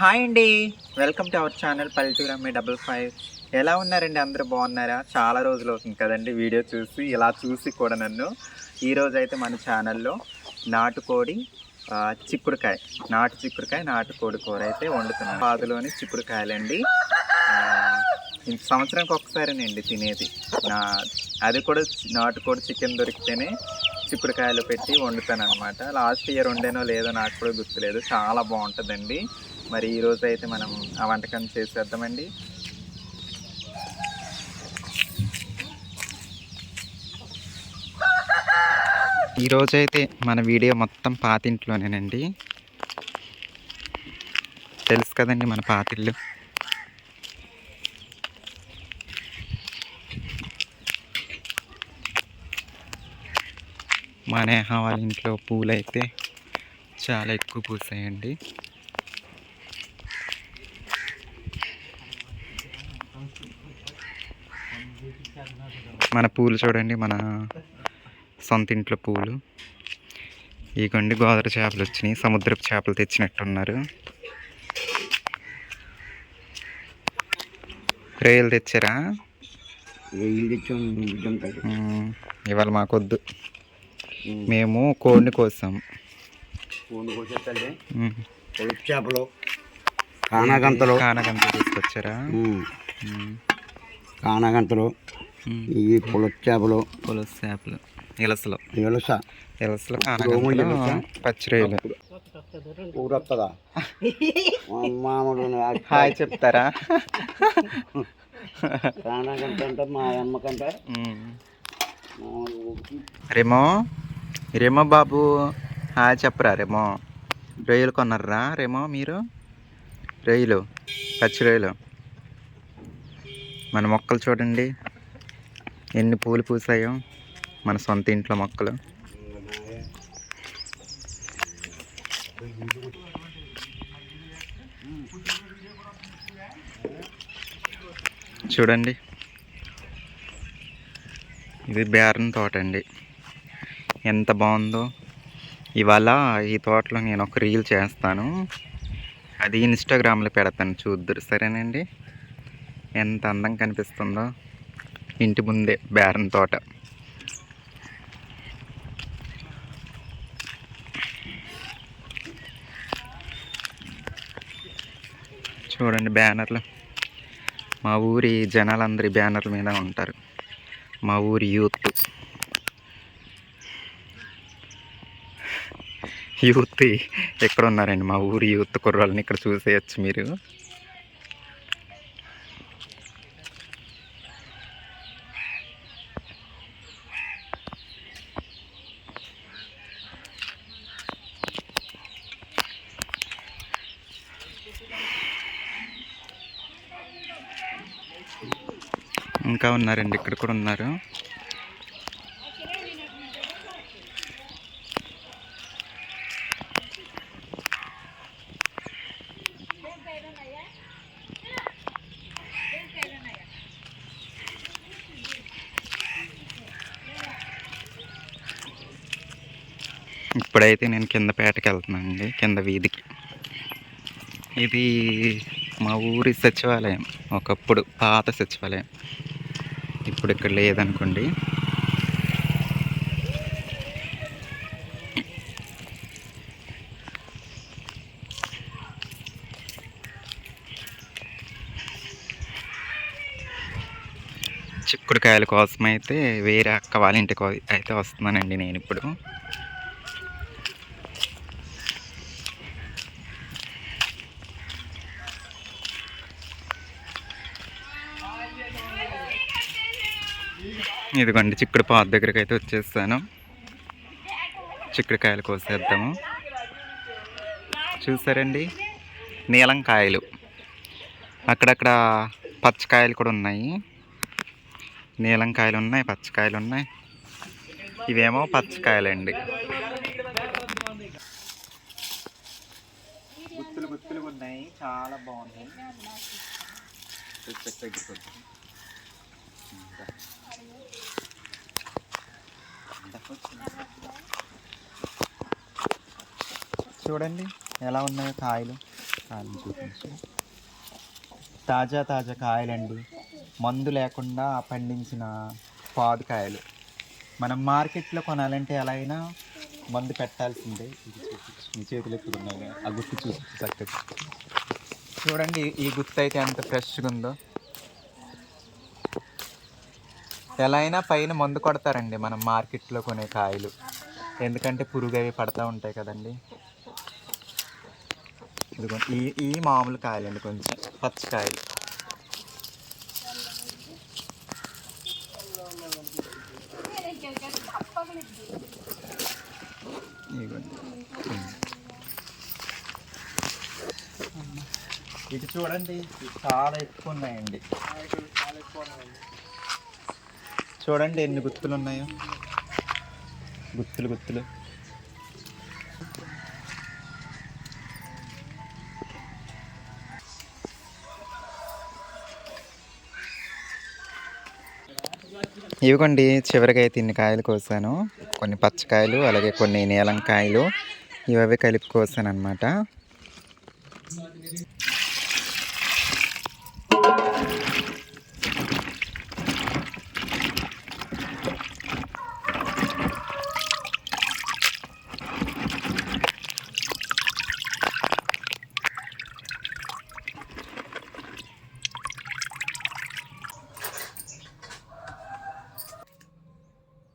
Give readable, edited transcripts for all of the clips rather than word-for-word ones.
Hi అండి, welcome to our channel పల్లెటూరు అమ్మాయి 55. ఎలా ఉన్నారండి? అందరూ బాగున్నారా? చాలా రోజులు అవుతుంది కదండి వీడియో చూసి, ఇలా చూసి కూడా నన్ను. ఈరోజు అయితే మన ఛానల్లో నాటుకోడి చిక్కుడుకాయ, నాటుకోడి కూర అయితే వండుతున్నాను. పాదులోని చిక్కుడుకాయలండి. సంవత్సరానికి ఒక్కసారినండి తినేది. అది కూడా నాటుకోడి చికెన్ దొరికితేనే చిక్కుడుకాయలు పెట్టి వండుతాను అనమాట. లాస్ట్ ఇయర్ వండేనో లేదో నాకు కూడా గుర్తులేదు. చాలా బాగుంటుందండి. మరి ఈరోజు అయితే మనం ఆ వంటకం చేసేద్దామండి. ఈరోజైతే మన వీడియో మొత్తం పాతింట్లోనేనండి. తెలుసు కదండి మన పాతిళ్ళు. మా నేహ వాళ్ళ ఇంట్లో పూలు అయితే చాలా ఎక్కువ పూసాయండి. మన పూలు చూడండి, మన సొంత ఇంట్లో పూలు. ఈ కొండి గోదావరి చేపలు వచ్చినాయి, సముద్రపు చేపలు తెచ్చినట్టున్నారు. రొయ్యలు తెచ్చారా? ఇవాళ మాకొద్దు, మేము కోడిని కోసాం. చేపలు కానాగంతలు తీసుకొచ్చారా? కానాగంతలు, ఇవి పులస చేపలు ఇలసలో పచ్చి రొయ్యలు. ఊరొస్తుందా మామూలు హాయ్ చెప్తారా? కానాగంత అంటే మా అమ్మకంటే రేమో బాబు హాయ్ చెప్పరా? రేమో రొయ్యలు కొన్నారా? రేమో మీరు రొయ్యలు, పచ్చి రొయ్యలు. మన మొక్కలు చూడండి ఎన్ని పూలు పూసాయో, మన సొంత ఇంట్లో మొక్కలు. చూడండి, ఇది బేరన్ తోట అండి. ఎంత బాగుందో. ఇవాళ ఈ తోటలో నేను ఒక రీల్ చేస్తాను, అది ఇన్స్టాగ్రామ్లో పెడతాను, చూద్దరు. సరేనండి? ఎంత అందం కనిపిస్తుందో ఇంటి ముందే బేరన్ తోట. చూడండి బ్యానర్లు. మా ఊరి జనాలందరి బ్యానర్ల మీద ఉంటారు. మా ఊరి యూత్ ఎక్కడ ఉన్నారండి? మా ఊరి యూత్ కుర్రాళ్ళని ఇక్కడ చూసేయచ్చు మీరు. ఇంకా ఉన్నారండి, ఇక్కడ కూడా ఉన్నారు. ఇప్పుడైతే నేను కింద పేటకి వెళ్తున్నానండి, కింద వీధికి. ఇది మా ఊరి సచివాలయం, ఒకప్పుడు పాత సచివాలయం, ఇప్పుడు ఇక్కడ లేదనుకోండి. చిక్కుడుకాయల కోసం అయితే వేరే అక్క వాళ్ళ ఇంటికి అయితే వస్తున్నానండి నేను ఇప్పుడు. ఇదిగోండి చిక్కుడు పాత దగ్గరికి అయితే వచ్చేస్తాను. చిక్కుడుకాయలు కోసేద్దాము. చూసారండి, నీలం కాయలు. అక్కడక్కడ పచ్చకాయలు కూడా ఉన్నాయి, నీలం కాయలు ఉన్నాయి, పచ్చకాయలు ఉన్నాయి. ఇవేమో పచ్చకాయలండి. గుత్తులు గుత్తులు ఉన్నాయి, చాలా బాగున్నాయి. చూడండి ఎలా ఉన్నాయో కాయలు. కాయలు చూపించు. తాజా తాజా కాయలండి, మందు లేకుండా పండించిన పాదుకాయలు. మనం మార్కెట్లో కొనాలంటే ఎలా అయినా మందు పెట్టాల్సిందే. ఇది చూపించు, మీ చేతులు ఎప్పుడు ఉన్నాయి, ఆ గుత్తి చూపించు చక్కగా. చూడండి ఈ గుత్తి అయితే ఎంత ఫ్రెష్గా ఉందో. ఎలా అయినా పైన మందు కొడతారండి మనం మార్కెట్లో కొనే కాయలు, ఎందుకంటే పురుగు అవి పడతా ఉంటాయి కదండి. ఇదిగో ఈ మామూలు కాయలండి, కొంచెం పచ్చకాయలు. ఇటు చూడండి, చాలా ఎక్కువ ఉన్నాయండి. చూడండి ఎన్ని గుత్తులు ఉన్నాయో, గుత్తులు గుత్తులు. ఇవిగోండి చివరిగా అయితే ఇన్ని కాయలు కోసాను, కొన్ని పచ్చకాయలు అలాగే కొన్ని నీలం కాయలు, ఇవే కలిపి కోసాను అనమాట.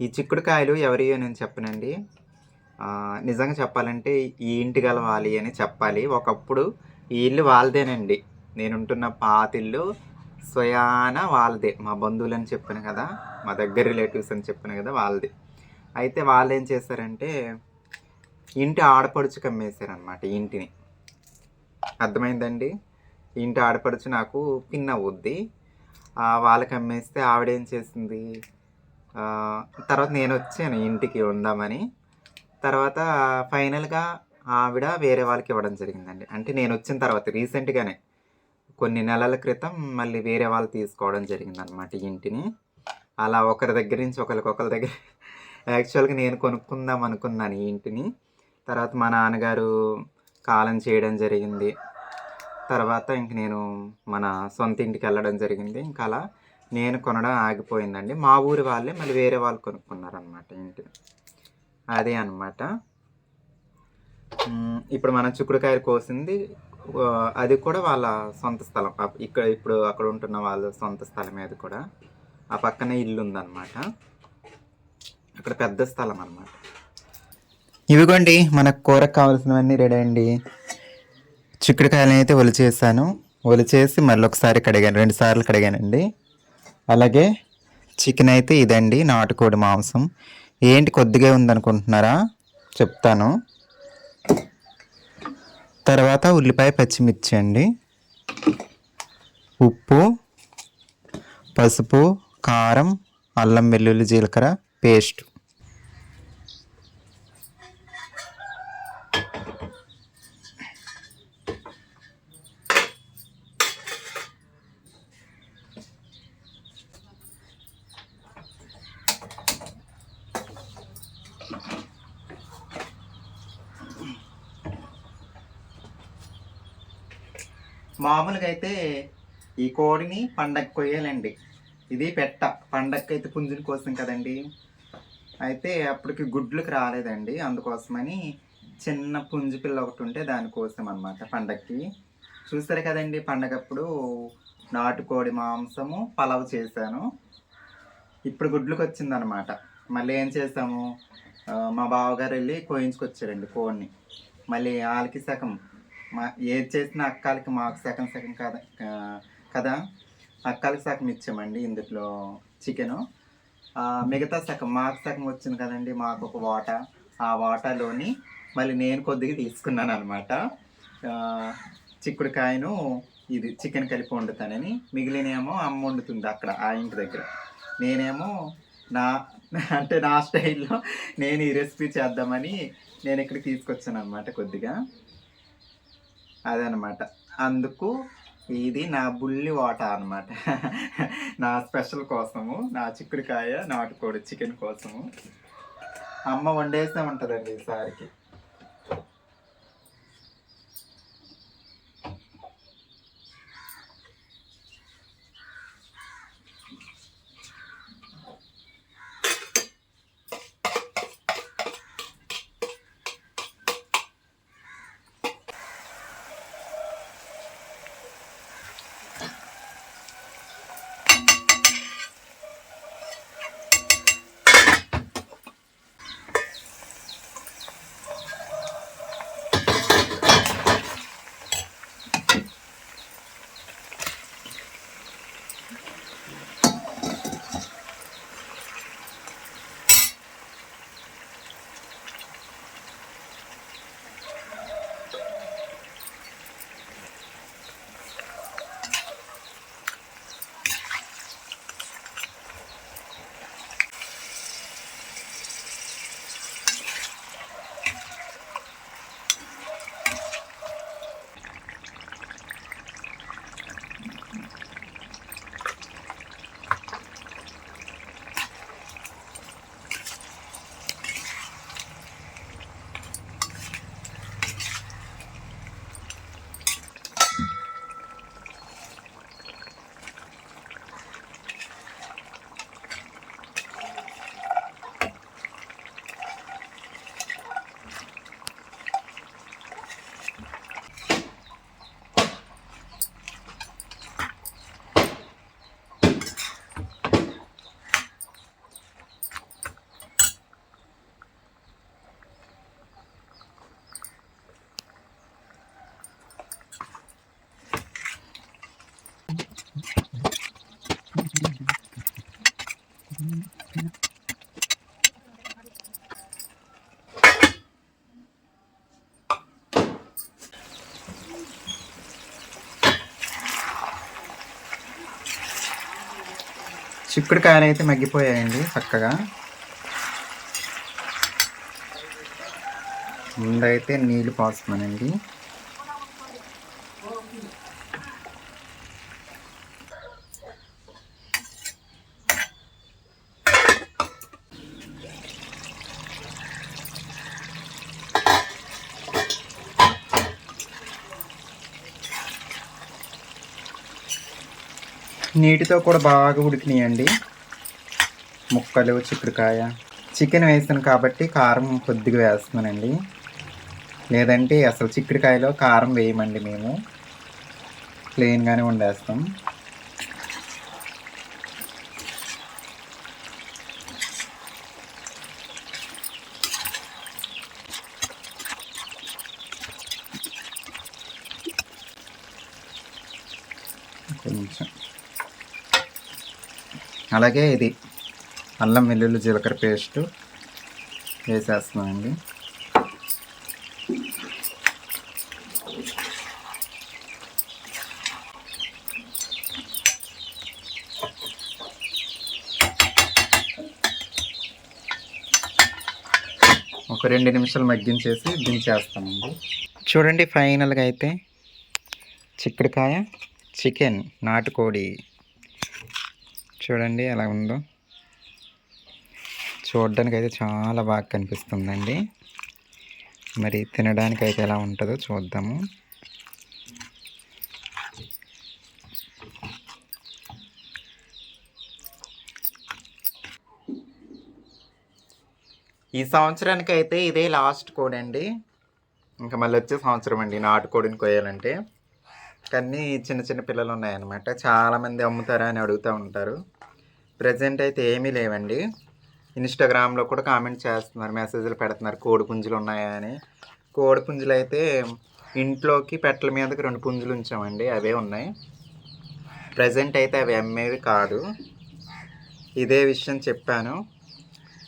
ఈ చిక్కుడుకాయలు ఎవరియో నేను చెప్పనండి. నిజంగా చెప్పాలంటే ఈ ఇంటి గలవాలి అని చెప్పాలి. ఒకప్పుడు ఈ ఇల్లు వాళ్ళదేనండి, నేనుంటున్న పాతిల్లు స్వయాన వాళ్ళదే. మా బంధువులు అని చెప్పాను కదా, మా దగ్గర రిలేటివ్స్ అని చెప్పాను కదా, వాళ్ళది. అయితే వాళ్ళు ఏం చేశారంటే ఇంటి ఆడపడుచుకు అమ్మేశారనమాట ఇంటిని. అర్థమైందండి, ఇంటి ఆడపడుచు నాకు పిన్ అవుద్ది. వాళ్ళకి అమ్మేస్తే ఆవిడేం చేసింది, తర్వాత నేను వచ్చాను ఇంటికి ఉందామని. తర్వాత ఫైనల్గా ఆవిడ వేరే వాళ్ళకి ఇవ్వడం జరిగిందండి. అంటే నేను వచ్చిన తర్వాత రీసెంట్గానే కొన్ని నెలల క్రితం మళ్ళీ వేరే వాళ్ళు తీసుకోవడం జరిగిందనమాట ఇంటిని. అలా ఒకరి దగ్గర నుంచి ఒకరి దగ్గర యాక్చువల్గా నేను కొనుక్కుందాం అనుకున్నాను ఈ ఇంటిని. తర్వాత మా నాన్నగారు కాలం చేయడం జరిగింది. తర్వాత ఇంక నేను మన సొంత ఇంటికి వెళ్ళడం జరిగింది. ఇంకా అలా నేను కొనడం ఆగిపోయిందండి. మా ఊరి వాళ్ళే మళ్ళీ వేరే వాళ్ళు కొనుక్కున్నారనమాట ఇంటిని. అదే అనమాట. ఇప్పుడు మనం చిక్కుడుకాయలు కోసింది అది కూడా వాళ్ళ సొంత స్థలం. ఇప్పుడు అక్కడ ఉంటున్న వాళ్ళ సొంత స్థలం. అది కూడా ఆ పక్కనే ఇల్లు ఉందన్నమాట, అక్కడ పెద్ద స్థలం అన్నమాట. ఇవిగోండి మనకు కూరకు కావాల్సినవన్నీ రెడీ అండి. చిక్కుడుకాయలని అయితే ఒలిచేసాను, ఒలిచేసి మళ్ళీ ఒకసారి కడిగాను, 2 సార్లు కడిగానండి. అలాగే చికెన్ అయితే ఇదండి, నాటుకోడి మాంసం. ఏంటి కొద్దిగా ఉందనుకుంటున్నారా, చెప్తాను. తర్వాత ఉల్లిపాయ పచ్చిమిర్చి అండి, ఉప్పు, పసుపు, కారం, అల్లం వెల్లుల్లి జీలకర్ర పేస్ట్. మామూలుగా అయితే ఈ కోడిని పండగ కొయ్యాలండి. ఇది పెట్ట పండగకి అయితే పుంజుని కోసం కదండి. అయితే అప్పటికి గుడ్లకు రాలేదండి, అందుకోసమని చిన్న పుంజు పిల్ల ఒకటి ఉంటే దానికోసం అనమాట పండగకి. చూస్తారు కదండి, పండగప్పుడు నాటుకోడి మాంసము పలావ్ చేశాను. ఇప్పుడు గుడ్లకు వచ్చిందనమాట. మళ్ళీ ఏం చేసాము, మా బావగారు వెళ్ళి కోయించుకొచ్చారండి కోడిని. మళ్ళీ వాళ్ళకి సగం, ఏది చేసిన అక్కాలకి మాకు సగం సగం కదా, అక్కాలకి సగం ఇచ్చామండి ఇందులో చికెను. మిగతా సగం మాకు సగం వచ్చింది కదండి, మాకు ఒక వాటా. ఆ వాటాలోని మళ్ళీ నేను కొద్దిగా తీసుకున్నాను అనమాట. చిక్కుడుకాయను ఇది చికెన్ కలిపి వండుతానని, మిగిలినేమో అమ్మ వండుతుంది అక్కడ ఆ ఇంటి దగ్గర. నేనేమో నా అంటే నా స్టైల్లో నేను ఈ రెసిపీ చేద్దామని నేను ఇక్కడికి తీసుకొచ్చాను అనమాట కొద్దిగా. అదనమాట. అందుకు ఇది నా బుల్లి వాట అనమాట. నా స్పెషల్ కోసము, నా చిక్కుడుకాయ నాటుకోడి చికెన్ కోసము అమ్మ వండేసే ఉంటుందండి ఈసారికి. చిక్కుడుకాయలు అయితే మగ్గిపోయాయండి చక్కగా. ముందైతే నీళ్ళు పోస్తున్నానండి. నీటితో కూడా బాగా ఉడికినాయండి ముక్కలు. చిక్కుడుకాయ చికెన్ వేస్తాను కాబట్టి కారం కొద్దిగా వేస్తున్నానండి, లేదంటే అసలు చిక్కుడుకాయలో కారం వేయమండి, మేము ప్లెయిన్గానే వండేస్తాం. కొంచెం అలాగే ఇది అల్లం వెల్లుల్లి జీలకర్ర పేస్టు వేసేస్తున్నామండి. ఒక 2 నిమిషాలు మగ్గించేసి దించేస్తామండి. చూడండి, ఫైనల్గా అయితే చిక్కుడుకాయ చికెన్ నాటుకోడి చూడండి ఎలా ఉందో. చూడడానికి అయితే చాలా బాగా కనిపిస్తుందండి. మరి తినడానికి అయితే ఎలా ఉంటుందో చూద్దాము. ఈ సంవత్సరానికి అయితే ఇదే లాస్ట్ కోడి అండి. ఇంకా మళ్ళీ వచ్చే సంవత్సరం అండి నాటుకోడిని కోయాలంటే. కానీ చిన్న చిన్న పిల్లలు ఉన్నాయన్నమాట, చాలామంది అమ్ముతారా అని అడుగుతూ ఉంటారు. ప్రజెంట్ అయితే ఏమీ లేవండి. ఇన్స్టాగ్రామ్లో కూడా కామెంట్ చేస్తున్నారు, మెసేజ్లు పెడుతున్నారు కోడి పుంజులు ఉన్నాయా అని. కోడి పుంజులు అయితే ఇంట్లోకి పెట్టల మీదకి 2 పుంజులు ఉంచామండి, అవే ఉన్నాయి. ప్రజెంట్ అయితే అవి అమ్మేవి కాదు. ఇదే విషయం చెప్పాను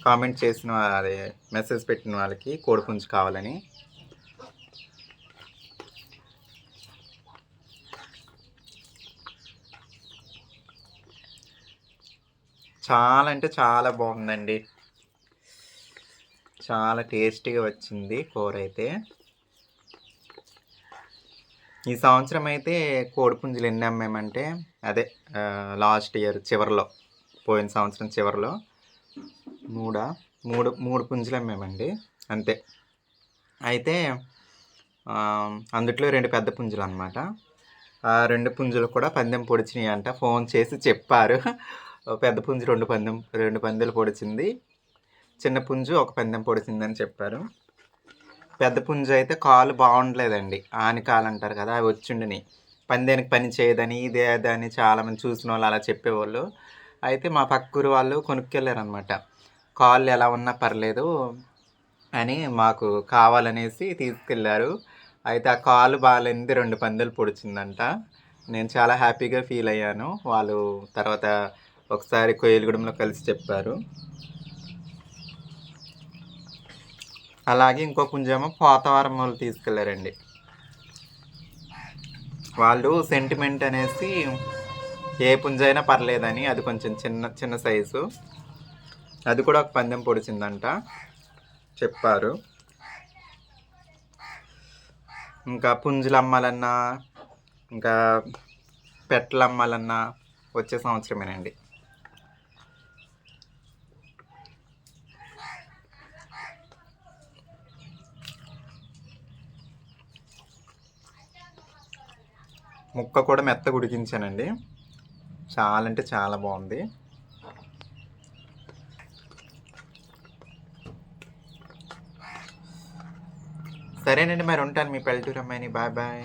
కామెంట్ చేసిన అదే మెసేజ్ పెట్టిన వాళ్ళకి, కోడి పుంజు కావాలని. చాలా అంటే చాలా బాగుందండి. చాలా టేస్టీగా వచ్చింది కూర అయితే. ఈ సంవత్సరం అయితే కోడిపుంజులు ఎన్ని అమ్మామంటే అదే లాస్ట్ ఇయర్ చివరిలో, పోయిన సంవత్సరం చివరిలో మూడు పుంజులు అమ్మామండి అంతే. అయితే అందుట్లో 2 పెద్ద పుంజులు అనమాట. ఆ 2 పుంజులు కూడా పందెం పొడిచినాయి అంట. ఫోన్ చేసి చెప్పారు. పెద్ద పుంజు 2 పందెలు పొడిచింది, చిన్న పుంజు 1 పందెం పొడిచిందని చెప్పారు. పెద్ద పుంజు అయితే కాలు బాగుండలేదండి, ఆనికాలు అంటారు కదా, అవి వచ్చిండినాయి. పందానికి పని చేయదని ఇదే అదని చాలామంది చూసిన వాళ్ళు అలా చెప్పేవాళ్ళు. అయితే మా పక్కూరు వాళ్ళు కొనుక్కెళ్ళారనమాట. కాళ్ళు ఎలా ఉన్నా పర్లేదు అని మాకు కావాలనేసి తీసుకెళ్ళారు. అయితే ఆ కాలు బాగాలేనిది 2 పందెలు పొడిచిందంట. నేను చాలా హ్యాపీగా ఫీల్ అయ్యాను. వాళ్ళు తర్వాత ఒకసారి కోయిలగూడెంలో కలిసి చెప్పారు. అలాగే ఇంకో పుంజేమో పోతవరం వాళ్ళు తీసుకెళ్ళారండి. వాళ్ళు సెంటిమెంట్ అనేసి ఏ పుంజైనా పర్లేదని, అది కొంచెం చిన్న సైజు, అది కూడా 1 పందెం పొడిచిందంట చెప్పారు. ఇంకా పుంజులు అమ్మాలన్నా ఇంకా పెట్టలు అమ్మాలన్నా వచ్చే సంవత్సరమేనండి. ముక్క కూడా మెత్తగా ఉడికించానండి. చాలా అంటే చాలా బాగుంది. సరేనండి, మరి ఉంటాను. మీ పల్లెటూరు అమ్మాయిని. Bye bye.